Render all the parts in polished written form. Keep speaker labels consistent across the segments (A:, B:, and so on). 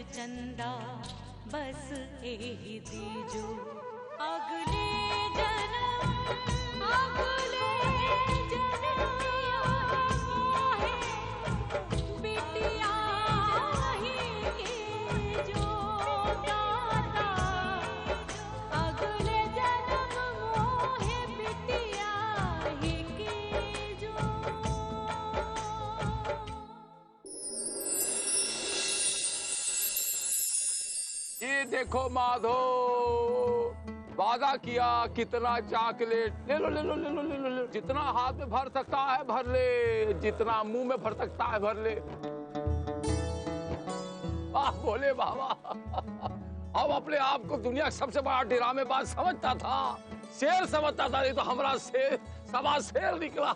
A: चंदा बस एही दीजो अगले जन्म मोहे बिटिया ही के जो दाता अगले जन्म मोहे बिटिया ही के जो।
B: ये देखो माधो, वादा किया कितना चॉकलेट ले लो ले लो ले लो ले लो ले लो। जितना हाथ में भर सकता है भर ले, जितना मुंह में भर सकता है भर ले। वाह बोले बाबा, अब अपने आप को दुनिया का सबसे बड़ा ड्रामेबाज समझता था, शेर समझता था, नहीं तो हमारा शेर सवा शेर निकला।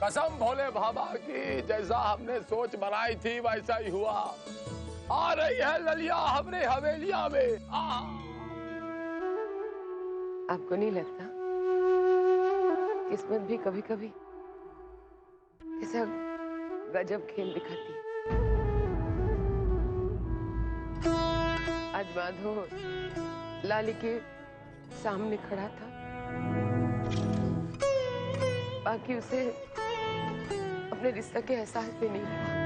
B: कसम भोले बाबा की, जैसा हमने सोच बनाई थी वैसा ही हुआ। आ रही है ललिया हमरे हवेलिया में।
C: आपको नहीं लगता किस्मत भी कभी कभी ऐसा गजब खेल दिखाती है? आज माधो लाली के सामने खड़ा था, बाकी उसे अपने रिश्ते के एहसास भी नहीं हुआ।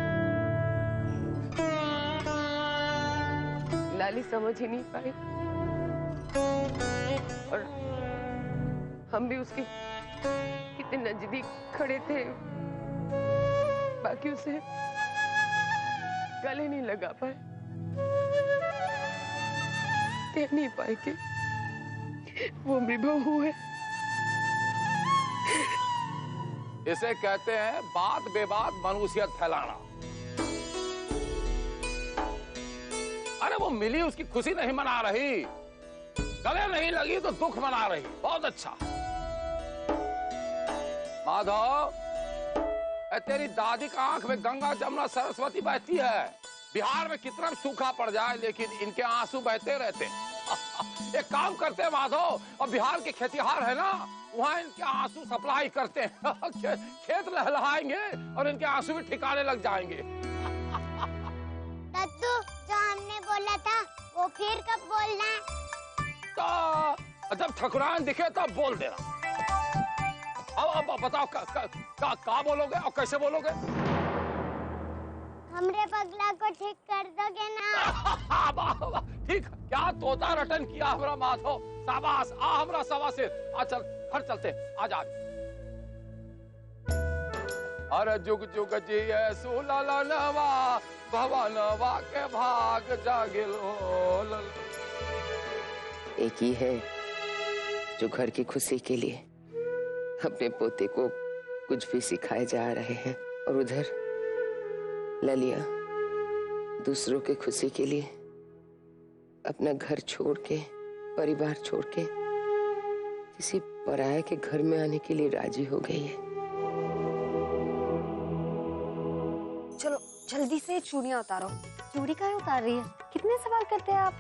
C: लाली समझ ही नहीं पाई और हम भी उसके कितने नजदीक खड़े थे, बाकी उसे गले नहीं लगा पाए, कह नहीं पाए कि वो मेरी बहू है।
B: इसे कहते हैं बात बेबात मनुष्यत फैलाना। अरे वो मिली, उसकी खुशी नहीं मना रही, गले नहीं लगी तो दुख मना रही। बहुत अच्छा। माधव, तेरी दादी का आंख में गंगा जमुना सरस्वती बहती है। बिहार में कितना भी सूखा पड़ जाए लेकिन इनके आंसू बहते रहते। एक काम करते हैं माधव, और बिहार के खेतिहार है ना, वहाँ इनके आंसू सप्लाई करते हैं। खेत लहलहाएंगे और इनके आंसू भी ठिकाने लग जाएंगे।
D: दद्दू, जो हमने बोला था वो फिर कब बोलना है?
B: तो जब ठकुरान दिखे तब बोल देना। अब बताओ का बोलोगे और कैसे बोलोगे?
D: हमरे पगला को ठीक कर दोगे ना?
B: ठीक, क्या तोता रटन किया हमारा माधव। शाबाश, आ हमारा सवा से। आ चल, घर चलते, आज आज। अरे जुग जुग जिये सुलला नवा, भवनवा के भाग जागिलो।
C: एक ही है जो घर की खुशी के लिए अपने पोते को कुछ भी सिखाए जा रहे हैं, और उधर ललिया दूसरों के खुशी के लिए अपना घर छोड़ के, परिवार छोड़ के किसी पराये के घर में आने के लिए राजी हो गई है।
E: चलो जल्दी से चूड़ियां उतारो। चूड़ी काहे उतार रही है? कितने सवाल करते हैं आप?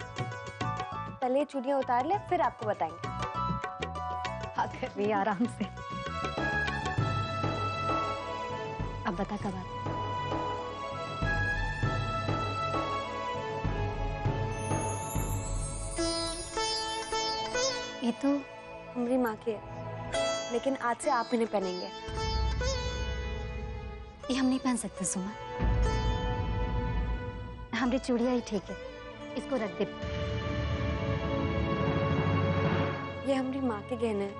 E: पहले चूड़ियां उतार ले, फिर आपको बताएंगे। हाँ कर रही है आराम से। अब बता कब आती? ये तो हमारी माँ की है, लेकिन आज से आप इन्हें पहनेंगे।
F: ये हम नहीं पहन सकते सुमन, हमारी चूड़िया ही ठीक है, इसको रख दे।
E: ये हमारी माँ के गहने हैं।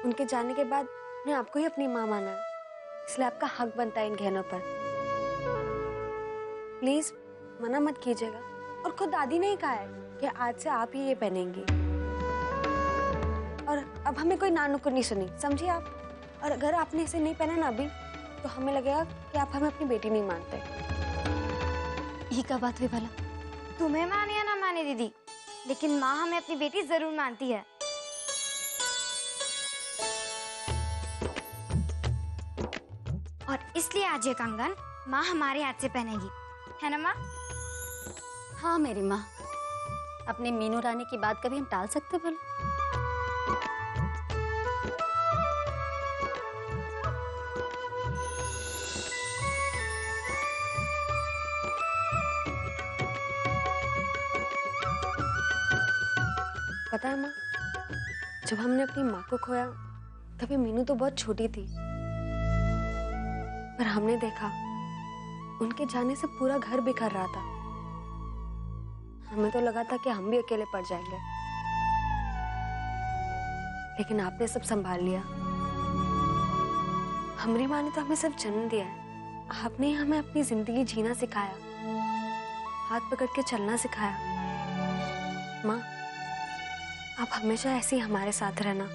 E: उनके जाने के बाद उन्हें आपको ही अपनी माँ माना है, इसलिए आपका हक बनता है इन गहनों पर। प्लीज मना मत कीजिएगा। और खुद दादी ने ही कहा है कि आज से आप ही ये पहनेंगी। और अब हमें कोई नानुकुर नहीं सुनी, समझिए आप। और अगर आपने इसे नहीं पहना ना अभी, तो हमें लगेगा कि आप हमें अपनी बेटी नहीं मानते।
F: ये क्या बात हुई भला?
G: तुम्हें माने या ना माने दीदी, लेकिन माँ हमें अपनी बेटी जरूर मानती है। और इसलिए आज ये कंगन माँ हमारे हाथ से पहनेगी, है ना माँ?
F: हाँ मेरी माँ, अपने मीनू रानी की बात कभी हम टाल सकते भला?
E: पता है माँ, जब हमने अपनी माँ को खोया तभी मीनू तो बहुत छोटी थी, पर हमने देखा उनके जाने से पूरा घर बिखर रहा था। हमें तो लगा था कि हम भी अकेले पड़ जाएंगे, लेकिन आपने सब संभाल लिया। हमारी माँ ने तो हमें सब जन्म दिया है, आपने ही हमें अपनी जिंदगी जीना सिखाया, हाथ पकड़ के चलना सिखाया। माँ, आप हमेशा ऐसे ही हमारे साथ रहना।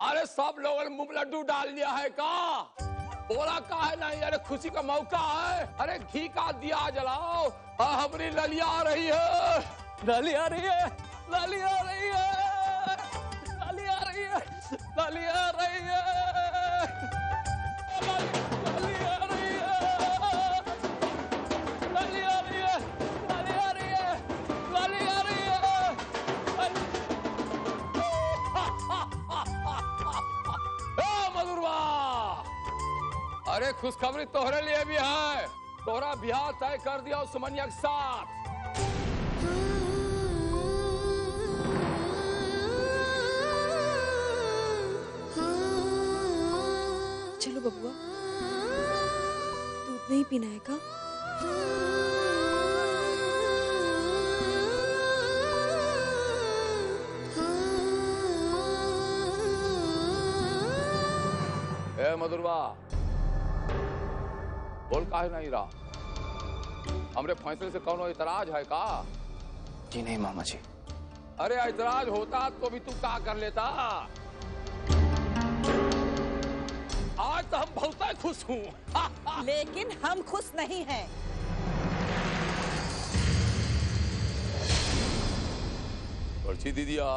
B: अरे सब लोगों ने मुंह में लड्डू डाल दिया है का? बोला का है नहीं? अरे खुशी का मौका है, अरे घी का दिया जलाओ। हमारी ललिया आ रही है, ललिया आ रही है, ललिया आ रही है, ललिया आ रही है, ललिया आ रही है, ललिया आ रही है, ललिया आ रही है, ललिया आ रही है, ललिया आ रही है। मधुरवा, अरे खुशखबरी तोहरे लिए भी है, तोहरा ब्याह तय कर दिया उस सुमनिया के साथ।
E: चलो बबुआ, दूध नहीं पीना है का?
B: ए मधुरवा, बोल काहे नहीं रहा? हमरे फैसले से कौनो इतराज है का?
H: जी नहीं मामा जी।
B: अरे इतराज होता तो भी तू क्या कर लेता? आज तो हम बहुत खुश हूँ।
I: लेकिन हम खुश नहीं हैं।
B: पर्ची दीदिया,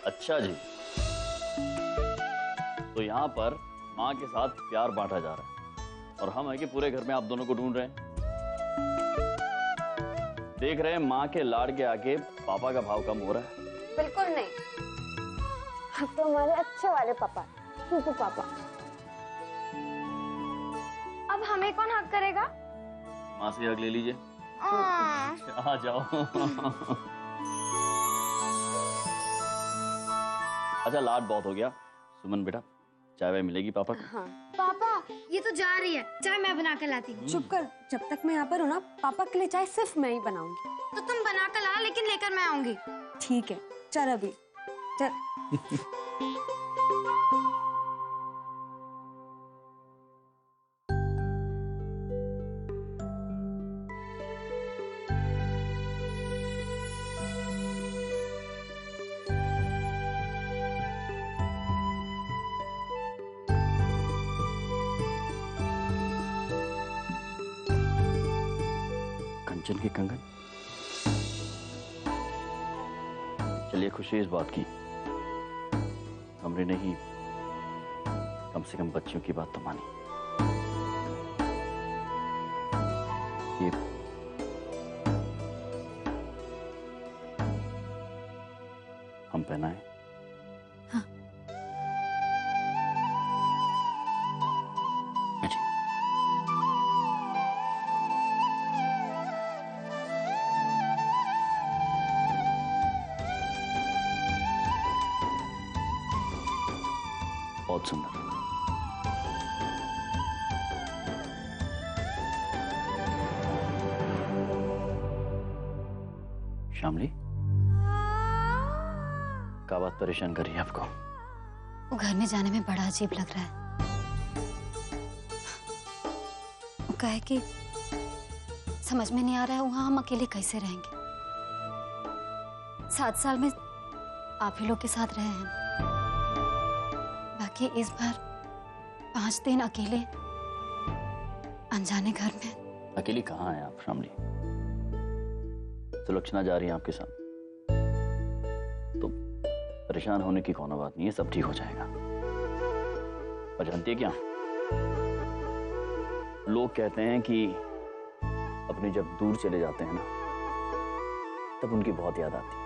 J: अच्छा जी, तो यहाँ पर माँ के साथ प्यार बांटा जा रहा है और हम है कि पूरे घर में आप दोनों को ढूंढ रहे हैं। देख रहे हैं माँ के लाड़ के आके पापा का भाव कम हो रहा है।
E: बिल्कुल नहीं, आप तो हमारे अच्छे वाले पापा, सुपू पापा। अब हमें कौन हक करेगा?
J: माँ से हक ले लीजिए। आ जाओ। अच्छा लाड बहुत हो गया। सुमन बेटा, चाय वाय मिलेगी पापा को?
E: हाँ।
G: पापा, ये तो जा रही है, चाय मैं बना कर लाती हूँ।
E: चुप कर, जब तक मैं यहाँ पर हूँ ना, पापा के लिए चाय सिर्फ मैं ही बनाऊंगी।
G: तो तुम बना कर ला, लेकिन लेकर मैं आऊंगी।
E: ठीक है, चल अभी चल।
J: कंचन के कंगन। चलिए खुशी इस बात की, हमने नहीं, कम से कम बच्चियों की बात तो मानी। ये हम पहनाएं?
F: हाँ।
J: जी। बहुत सुंदर। श्यामली, क्या बात परेशान कर रही है आपको?
F: वो घर में जाने में बड़ा अजीब लग रहा है। वो कहे कि समझ में नहीं आ रहा है वहां हम अकेले कैसे रहेंगे। 7 साल में आप ही लोग के साथ रहे हैं, बाकी इस बार 5 दिन अकेले अनजाने घर में।
J: अकेली कहाँ हैं आप शामली? सुलक्षणा जा रही है आपके साथ, तो परेशान होने की कोई बात नहीं है, सब ठीक हो जाएगा। और जानती है क्या, लोग कहते हैं कि अपने जब दूर चले जाते हैं ना, तब उनकी बहुत याद आती है।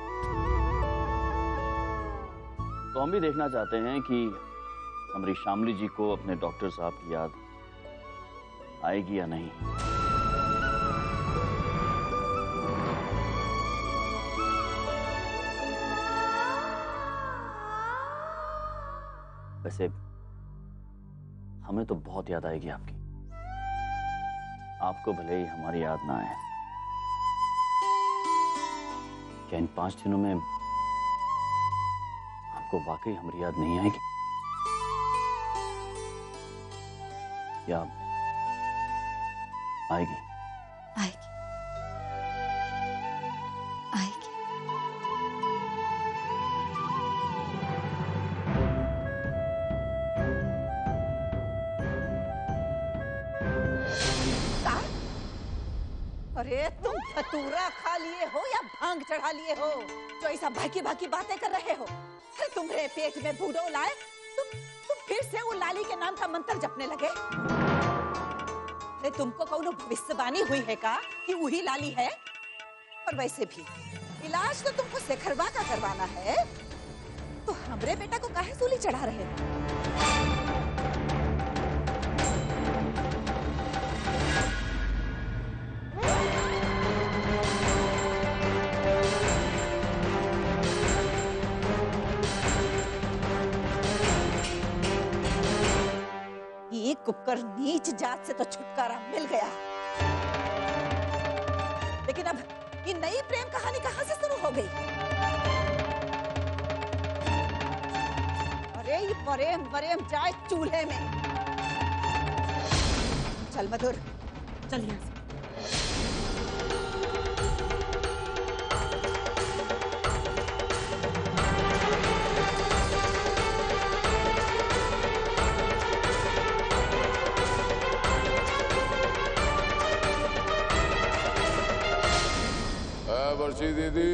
J: तो हम भी देखना चाहते हैं कि हमारी शामली जी को अपने डॉक्टर साहब की याद आएगी या नहीं। वैसे हमें तो बहुत याद आएगी आपकी, आपको भले ही हमारी याद ना आए। क्या इन 5 दिनों में आपको वाकई हमारी याद नहीं आएगी? या आएगी?
F: आएगी, आएगी।
I: अरे तुम धतूरा खा लिए हो या भांग चढ़ा लिए हो जो ऐसा भाकी भाकी बातें कर रहे हो? अरे तुम्हारे पेट में बूढ़ो लाए, तुम फिर से वो लाली के नाम का मंत्र जपने लगे। अरे तुमको कौनो भविष्यवाणी हुई है का कि वही लाली है? और वैसे भी इलाज तो तुमको शेखरवा का करवाना है, तो हमरे बेटा को काहे सूली चढ़ा रहे हो? कुकर नीच जात से तो छुटकारा मिल गया, लेकिन अब ये नई प्रेम कहानी कहां से शुरू हो गई? अरे ये प्रेम प्रेम जाए चूल्हे में। चल मधुर, चल यहाँ से।
B: वर्षी दीदी,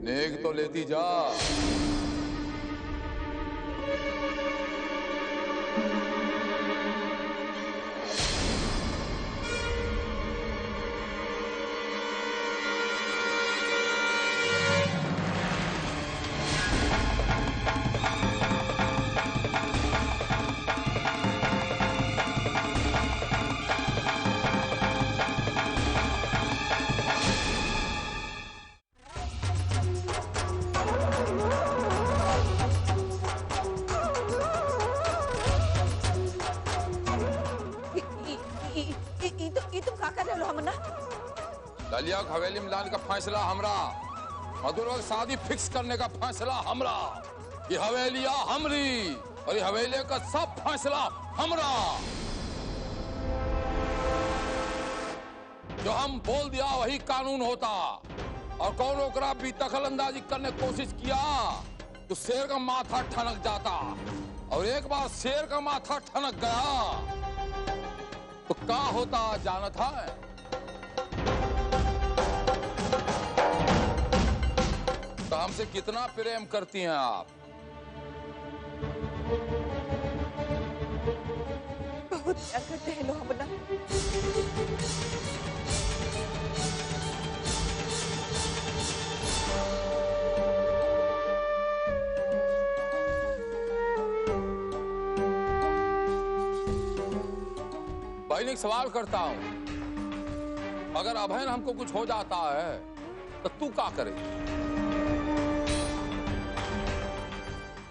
B: नेक तो लेती जा। ललिया को हवेली में लाने का फैसला हमरा, मधुर वक्त शादी फिक्स करने का फैसला हमरा। ये हवेलिया हमरी और ये हवेली का सब फैसला हमरा। जो हम बोल दिया वही कानून होता, और कौन ओकरा भी दखल अंदाजी करने की कोशिश किया तो शेर का माथा ठनक जाता, और एक बार शेर का माथा ठनक गया तो क्या होता जानत है? तो हमसे कितना प्रेम करती हैं आप?
I: बहुत क्या करते हैं लोग हमला।
B: भाई एक सवाल करता हूं, अगर अभयन हमको कुछ हो जाता है तो तू क्या करे?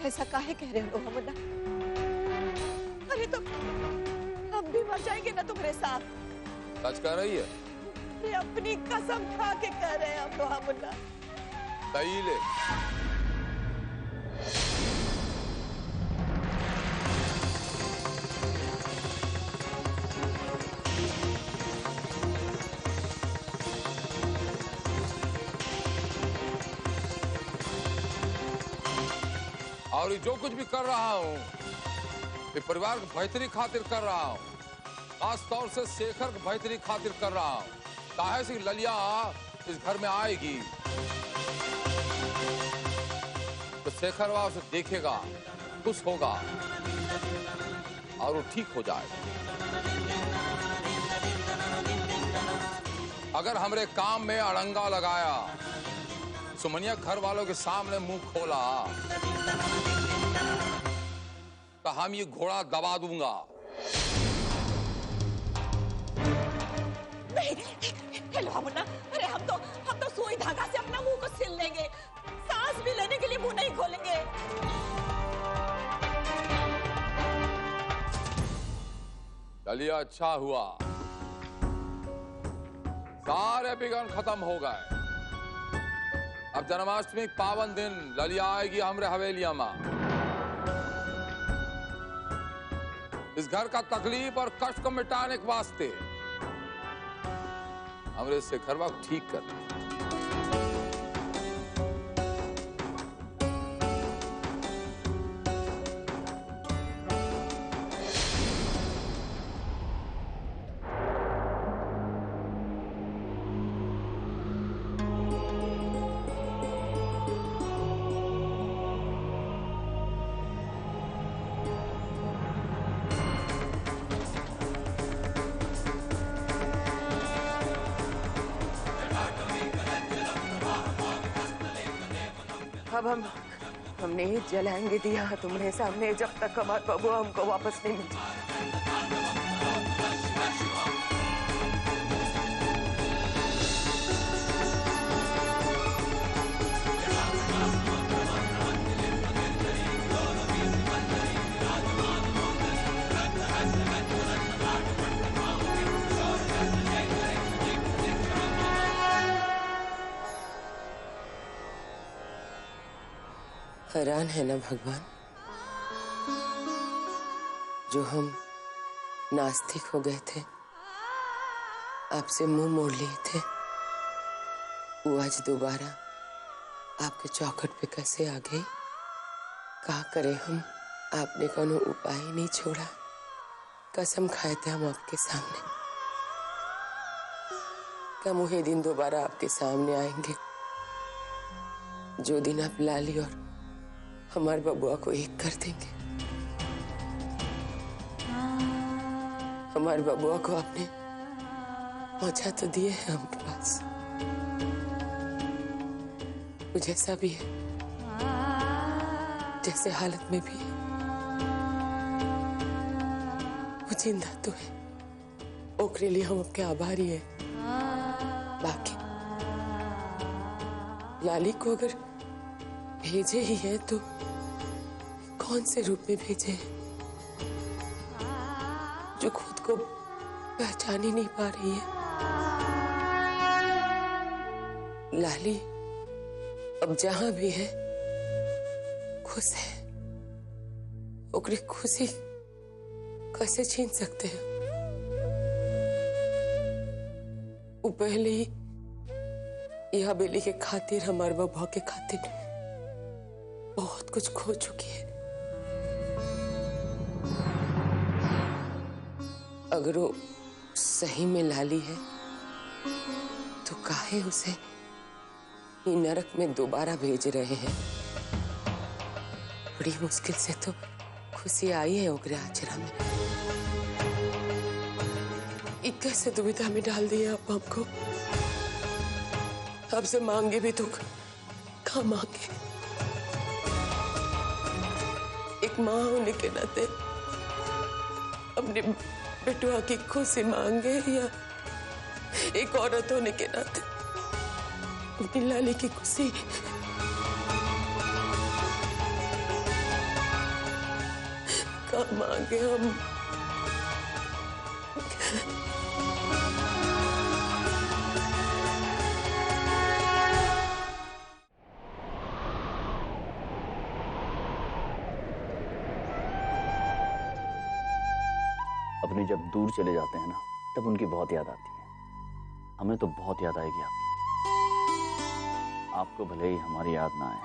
I: ऐसा काहे कह रहे हो हमला? अरे तो हम भी मर जाएंगे ना तुम्हारे साथ।
B: सच कह रही है?
I: ये अपनी कसम खा के कह रहे हैं हम लोग हमला।
B: सही ले। और जो कुछ भी कर रहा हूँ ये परिवार की बेहतरी खातिर कर रहा हूँ, खास तौर से शेखर की बेहतरी खातिर कर रहा हूँ। काहे से ललिया इस घर में आएगी तो शेखर वहां उसे देखेगा, खुश होगा और वो ठीक हो जाएगा। अगर हमरे काम में अड़ंगा लगाया, सुमनिया घर वालों के सामने मुंह खोला तो हम ये घोड़ा दबा दूंगा।
I: नहीं, हेलो मुन्ना, अरे हम तो सुई धागा से अपना मुंह को सिल लेंगे, सांस भी लेने के लिए मुंह नहीं खोलेंगे।
B: चलिए अच्छा हुआ, सारे बिगन खत्म हो गए। अब जन्माष्टमी पावन दिन ललिया आएगी हमरे हवेलिया में। इस घर का तकलीफ और कष्ट को मिटाने के वास्ते हमरे शेखरवा को ठीक करना।
C: अब हम नहीं जलाएंगे दिया तुम्हारे सामने जब तक हमारा बबुआ हमको वापस नहीं मिल जाए। हैरान है ना भगवान, जो हम नास्तिक हो गए थे, आपसे मुंह मोड़ लिए थे, वो आज दोबारा आपके चौखट पे कैसे आ गई। क्या करें हम, आपने कोनो उपाय नहीं छोड़ा। कसम खाए थे हम आपके सामने, कम वही दिन दोबारा आपके सामने आएंगे जो दिन आप लाली और हमारे बबुआ को एक कर देंगे। हमारे बबुआ को आपने पहुंचा तो दिए हैं हमके पास, वो जैसा भी है, जैसे हालत में भी है, वो जिंदा तो है, ओकरे लिए हम आपके आभारी हैं। बाकी लाली को अगर भेजे ही है तो कौन से रूप में भेजे हैं, जो खुद को पहचान ही नहीं पा रही है। लाली अब जहां भी है खुश है, ओकरी खुशी कैसे छीन सकते हैं। वो पहले ही यह हवेली के खातिर, हमारे बबुआ के खातिर बहुत कुछ खो चुकी है। अगर वो सही में लाली है तो काहे उसे ये नरक में दोबारा भेज रहे हैं। बड़ी मुश्किल से तो खुशी आई है ओकरे आचरा में, कैसे दुविधा में डाल दिया आप हमको। आपसे मांगे भी तो कहाँ मांगे। एक माँ होने के नाते अपने बेटुआ की खुशी मांगे या एक औरत होने के नाते अपनी लाली की खुशी। कहाँ मांगे हम।
J: अपने जब दूर चले जाते हैं ना, तब उनकी बहुत याद आती है। हमें तो बहुत याद आएगी आपकी। आपको भले ही हमारी याद ना आए,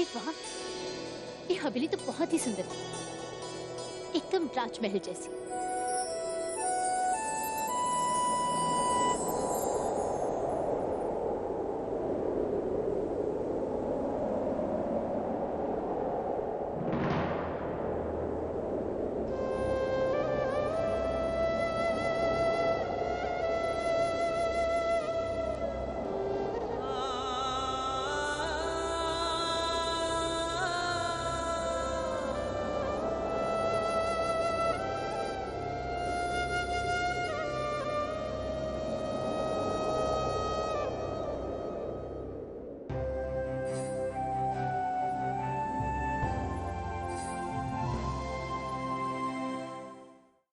K: अजीत वहाँ ये हवेली तो बहुत ही सुंदर है, एकदम राजमहल जैसी।